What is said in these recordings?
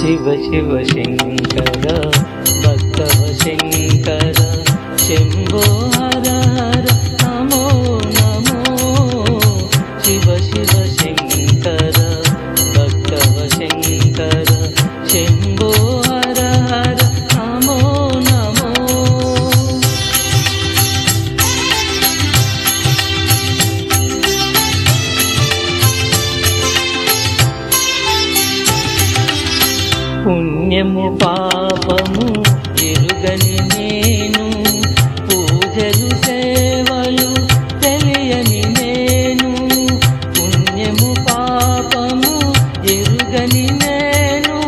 శివ శివ శంకర భక్తవ శంకర శంభో హర హర నమో నమో శివ శివ శంకర భక్తవ శంకర శంభో హర హర నమో నమో పుణ్యము పాపము ఎరుగని నేను పూజలు సేవలు తెలియని నేను పుణ్యము పాపము ఎరుగని నేను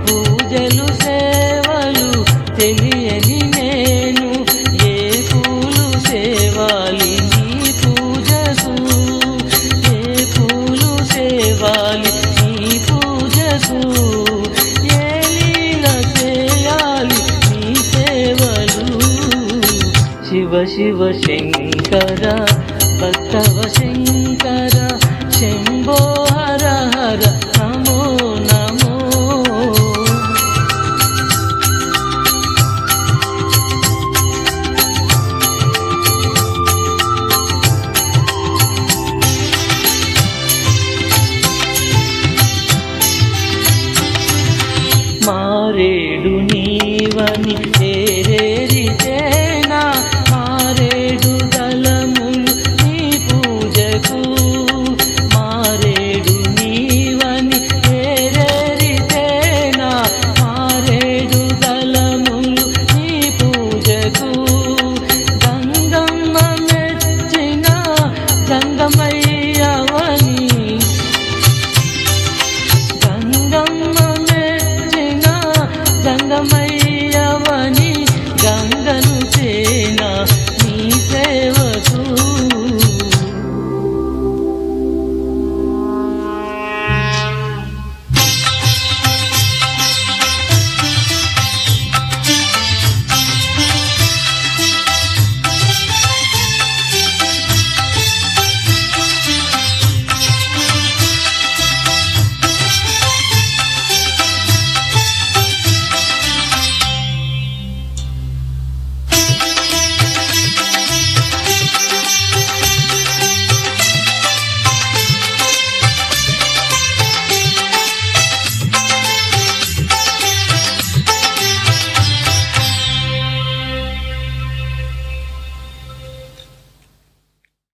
పూజలు సేవలు తెలియని నేను ఏ పూలు సేవాలి నీ పూజకు ఏ పూలు సేవాలి నీ పూజకు శివ శివ శంకర భక్తవ శంకర శంభో హర హర నమో నమో మారేడు నీవని